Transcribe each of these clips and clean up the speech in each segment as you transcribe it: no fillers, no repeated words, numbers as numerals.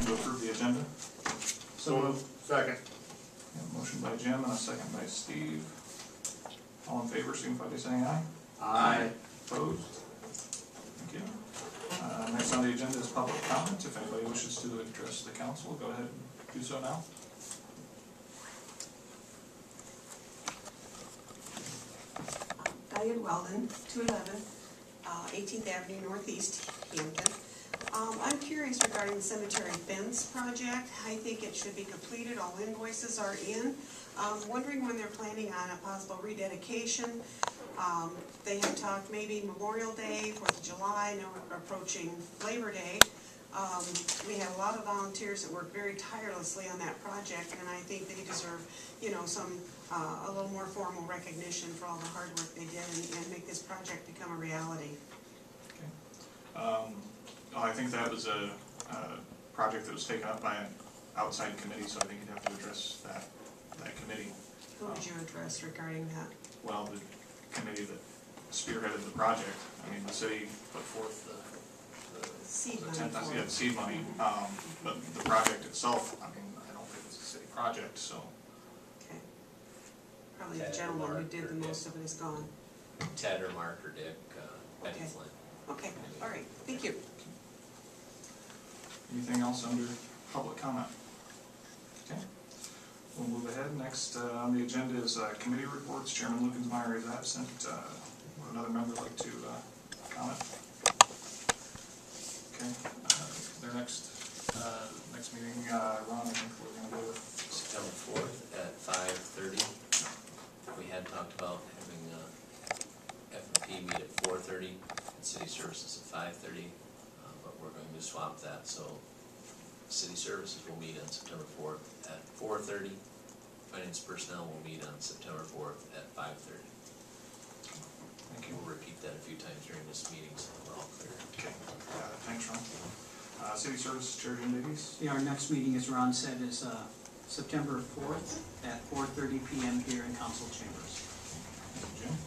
to approve the agenda? So moved. Second. Yeah, motion by Jim and a second by Steve. All in favor, signify by saying aye. Aye. Opposed? Thank you. Next on the agenda is public comment. If anybody wishes to address the council, go ahead and do so now. Diane Weldon, 211 18th Avenue Northeast, Hampton. I'm curious regarding the cemetery fence project. I think it should be completed. All invoices are in. Wondering when they're planning on a possible rededication. They have talked maybe Memorial Day, 4th of July, now we're approaching Labor Day. We have a lot of volunteers that work very tirelessly on that project, and I think they deserve, you know, a little more formal recognition for all the hard work they did and make this project become a reality. Okay. I think that was a project that was taken up by an outside committee, so I think you'd have to address that committee. Who would you address regarding that? Well, the committee that spearheaded the project. I mean, the city put forth the seed money. Yeah, the seed money. But the project itself, I mean, I don't think it's a city project, so. Okay. Probably the gentleman who did the most of it is gone. Ted or Mark or Dick, Betty Okay. Flynn. Okay, all right, thank you. Anything else under public comment? Okay. We'll move ahead. Next on the agenda is committee reports. Chairman Lukensmeyer is absent. Would another member like to comment? Okay. Their next meeting, Ron, I think we're going to go with September 4th at 5:30. We had talked about having F&P meet at 4:30 and city services at 5:30, but we're going to swap that. So city services will meet on September 4th at 4:30. Finance personnel will meet on September 4th at 5:30. Thank you. We'll repeat that a few times during this meeting so we're all clear. Okay. Thanks, Ron. City Services Chair Jim Davies. Yeah, our next meeting, as Ron said, is September 4th at 4:30 p.m. here in council chambers. Thank you, Jim.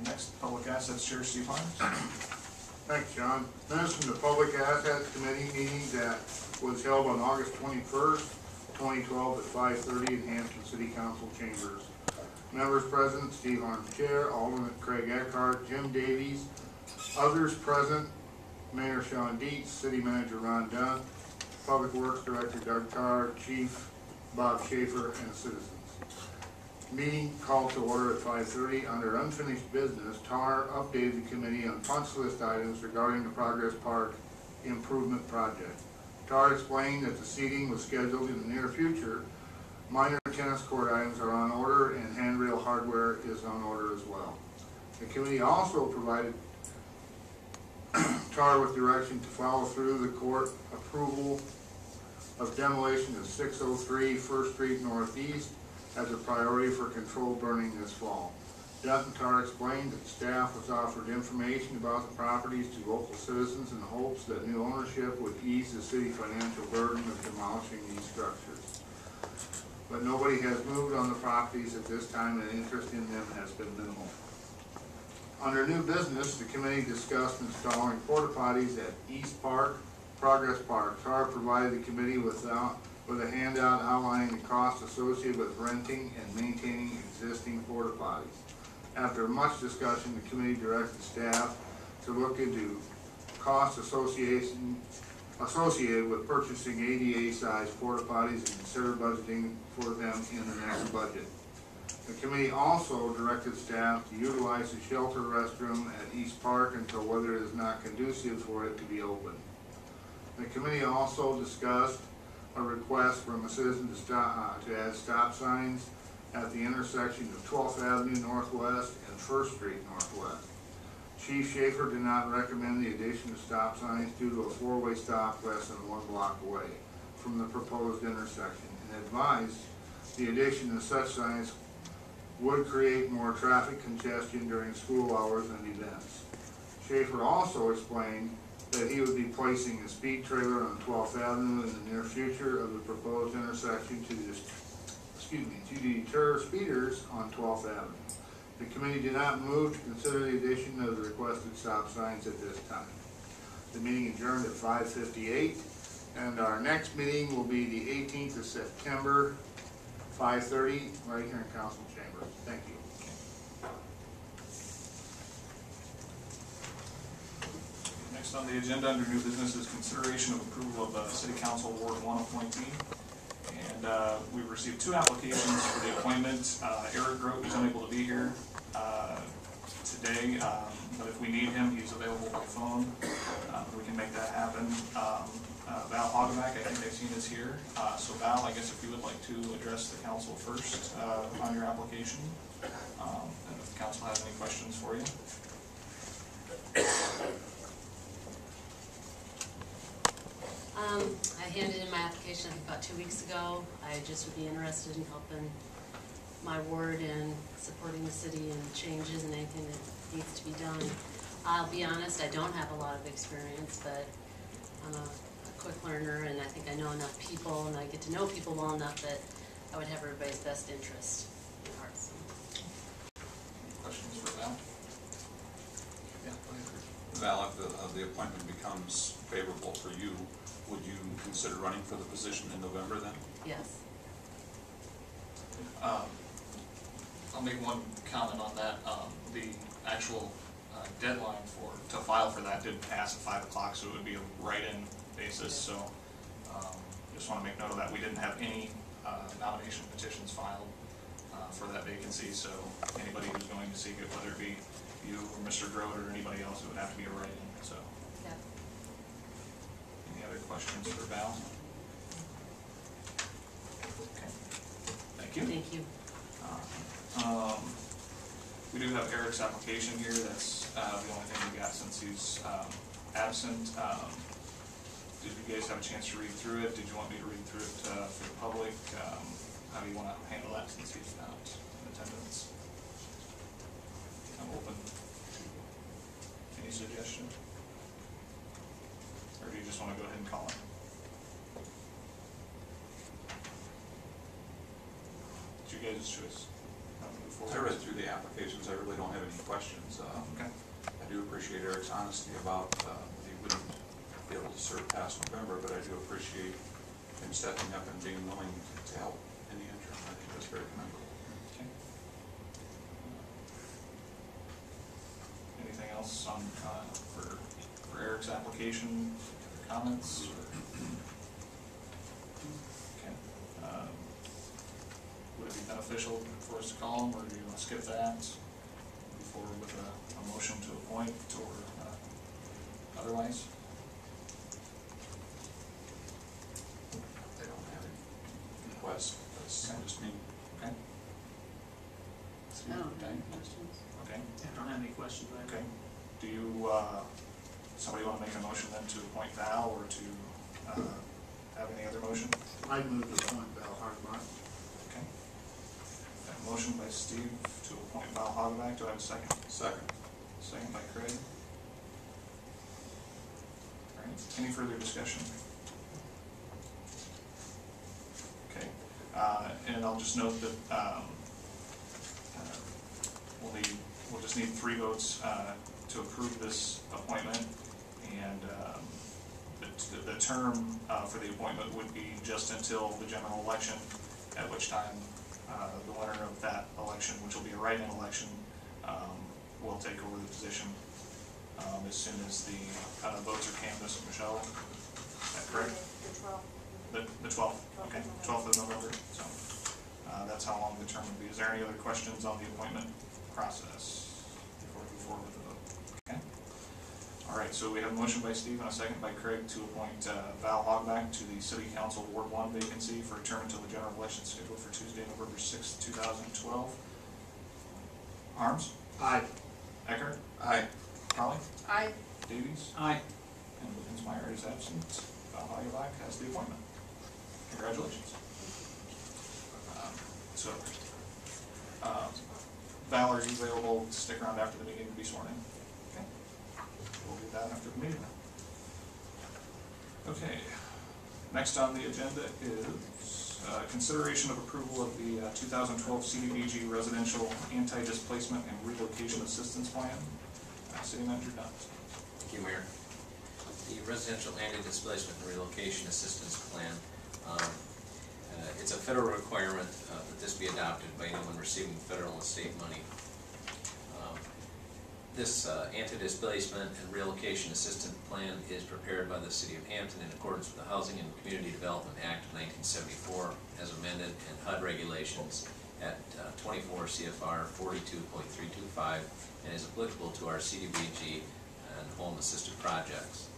Next, Public Assets Chair Steve Harms. Thanks, John. Minutes from the Public Assets Committee meeting that was held on August 21st, 2012 at 5:30 in Hampton City Council Chambers. Members present, Steve Harms Chair, Alderman Craig Eckhart, Jim Davies. Others present, Mayor Sean Dietz, City Manager Ron Dunn, Public Works Director Doug Carr, Chief Bob Schaefer, and citizens. Meeting called to order at 5:30. Under unfinished business, TAR updated the committee on punch list items regarding the Progress Park improvement project. TAR explained that the seating was scheduled in the near future. Minor tennis court items are on order and handrail hardware is on order as well. The committee also provided TAR with direction to follow through the court approval of demolition of 603 1st Street Northeast as a priority for controlled burning this fall. Dutton TAR explained that staff was offered information about the properties to local citizens in hopes that new ownership would ease the city financial burden of demolishing these structures. But nobody has moved on the properties at this time and interest in them has been minimal. Under new business, the committee discussed installing porta potties at East Park, Progress Park. TAR provided the committee with a handout outlining the costs associated with renting and maintaining existing porta potties. After much discussion, the committee directed staff to look into costs associated with purchasing ADA-sized porta potties and consider budgeting for them in the next budget. The committee also directed staff to utilize the shelter restroom at East Park until weather is not conducive for it to be open. The committee also discussed a request from a citizen to add stop signs at the intersection of 12th Avenue Northwest and 1st Street Northwest. Chief Schaefer did not recommend the addition of stop signs due to a four-way stop less than 1 block away from the proposed intersection and advised the addition of such signs would create more traffic congestion during school hours and events. Schaefer also explained that he would be placing a speed trailer on 12th Avenue in the near future of the proposed intersection to deter speeders on 12th Avenue. The committee did not move to consider the addition of the requested stop signs at this time. The meeting adjourned at 5:58. And our next meeting will be the 18th of September, 5:30, right here in council chambers. Thank you. Next on the agenda under new business is consideration of approval of City Council Ward 1 appointee. And we've received 2 applications for the appointment. Eric Grote is unable to be here today, but if we need him, he's available by phone. We can make that happen. Val Hogeback, I think I've seen is here. So Val, I guess if you would like to address the council first on your application, and if the council has any questions for you. I handed in my application about 2 weeks ago. I just would be interested in helping my ward and supporting the city and changes and anything that needs to be done. I'll be honest, I don't have a lot of experience, but I'm a quick learner, and I think I know enough people, and I get to know people well enough that I would have everybody's best interest in heart. So. Questions for Val? Val, if the appointment becomes favorable for you, would you consider running for the position in November then? Yes. I'll make one comment on that. The actual deadline to file for that didn't pass at 5 o'clock, so it would be a write-in basis. So just want to make note of that. We didn't have any nomination petitions filed for that vacancy, so anybody who's going to seek it, whether it be you or Mr. Grote or anybody else, it would have to be a write-in. So, Yeah. any other questions for Val? Okay. Thank you. Thank you. We do have Eric's application here. That's the only thing we got since he's absent. Did you guys have a chance to read through it? Did you want me to read through it for the public? How do you want to handle that since he's not in attendance? I'm open to any suggestion. Or do you just want to go ahead and call him? It's your guys' choice. I read through the applications. I really don't have any questions. Okay. I do appreciate Eric's honesty about he wouldn't be able to serve past November, but I do appreciate him stepping up and being willing to help in the interim. I think that's very commendable. Okay. Anything else on for Eric's application? Comments? Okay. Would it be beneficial for us to call him, or do you want to skip that? Move forward with a motion to appoint, or otherwise? I don't have any requests. That's just me. Okay. I don't have any questions. Okay. I don't have any questions either. Okay. Do you, somebody want to make a motion then to appoint Val, or to have any other motion? I move to appoint Val Hogeback. Okay. Got a motion by Steve to appoint Val Hogeback. Do I have a second? Second. Second by Craig. All right. Any further discussion? Okay. And I'll just note that we'll just need 3 votes to approve this appointment, and the term for the appointment would be just until the general election, at which time the winner of that election, which will be a write-in election, will take over the position as soon as the votes are canvassed. Michelle, is that correct? The 12th. Okay, 12th of November. So that's how long the term would be. Is there any other questions on the appointment process before we move forward with the vote? Okay. All right, so we have a motion by Steve and a second by Craig to appoint Val Hogeback to the City Council Ward 1 vacancy for a term until the general election scheduled for Tuesday, November 6, 2012. Harms? Aye. Eckert? Aye. Crowley? Aye. Davies? Aye. And Winsmeyer is absent. Val Hogeback has the appointment. Congratulations. Val, are you available to stick around after the meeting to be sworn in? Okay. We'll do that after the meeting. Okay. Next on the agenda is consideration of approval of the 2012 CDBG Residential Anti-Displacement and Relocation Assistance Plan. City Manager Dunn. Thank you, Mayor. the residential anti-displacement and relocation assistance plan. It's a federal requirement that this be adopted by anyone receiving federal and state money. This anti-displacement and relocation assistance plan is prepared by the City of Hampton in accordance with the Housing and Community Development Act of 1974 as amended and HUD regulations at 24 CFR 42.325 and is applicable to our CDBG and home assisted projects.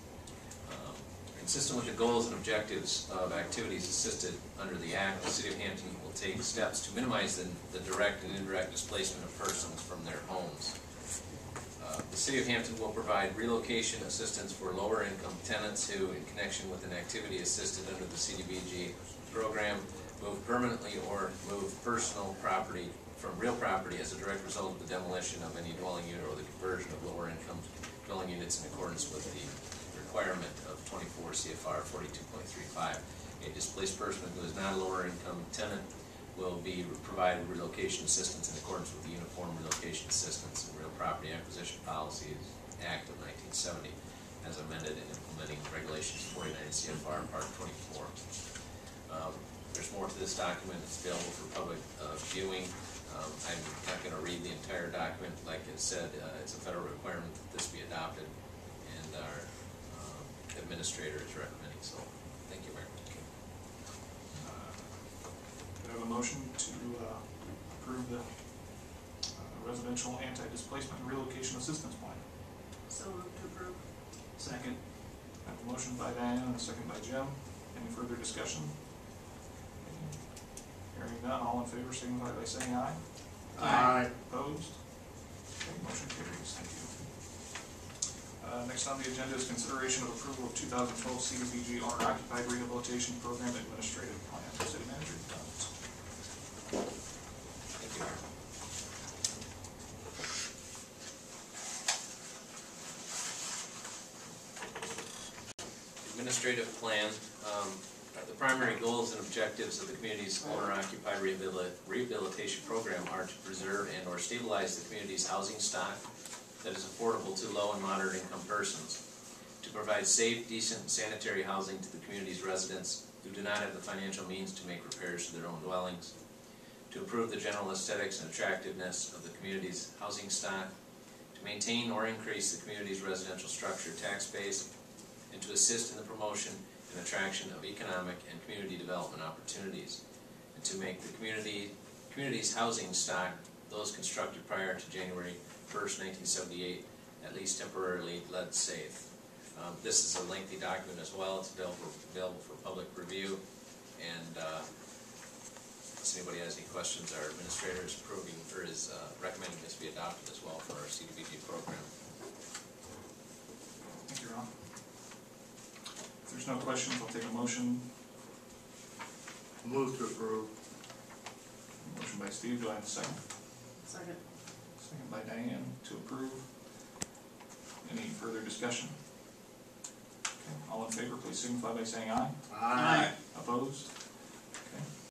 Consistent with the goals and objectives of activities assisted under the Act, the City of Hampton will take steps to minimize the direct and indirect displacement of persons from their homes. The City of Hampton will provide relocation assistance for lower income tenants who, in connection with an activity assisted under the CDBG program, move permanently or move personal property from real property as a direct result of the demolition of any dwelling unit or the conversion of lower income dwelling units in accordance with the requirement of 24 CFR 42.35. A displaced person who is not a lower income tenant will be provided relocation assistance in accordance with the Uniform Relocation Assistance and Real Property Acquisition Policies Act of 1970 as amended and implementing regulations 49 CFR Part 24. There's more to this document. It's available for public viewing. I'm not going to read the entire document. Like I said, it's a federal requirement that this be adopted, and our administrator is recommending so. Thank you very much. Do I have a motion to approve the residential anti-displacement and relocation assistance plan? So moved to approve. Second. I have a motion by Diane and a second by Jim. Any further discussion? Hearing none, all in favor signify by saying aye. Aye. Opposed? Okay, motion carries. Thank you. Next on the agenda is consideration of approval of 2012 CDBG owner-occupied rehabilitation program administrative plan. City manager, comments? Thank you. Administrative plan. The primary goals and objectives of the community's owner-occupied rehabilitation program are to preserve and or stabilize the community's housing stock that is affordable to low and moderate income persons, to provide safe, decent, and sanitary housing to the community's residents who do not have the financial means to make repairs to their own dwellings, to improve the general aesthetics and attractiveness of the community's housing stock, to maintain or increase the community's residential structure tax base, and to assist in the promotion and attraction of economic and community development opportunities, and to make the community's housing stock, those constructed prior to January 1st, 1978, at least temporarily lead safe. This is a lengthy document as well. It's available for public review, and if anybody has any questions, our administrator is recommending this be adopted as well for our CDBG program. Thank you, Ron. If there's no questions, I'll take a motion. Move to approve. Motion by Steve, do I have a second? Second. Second by Diane to approve. Any further discussion? Okay, all in favor, please signify by saying aye. Aye. Opposed?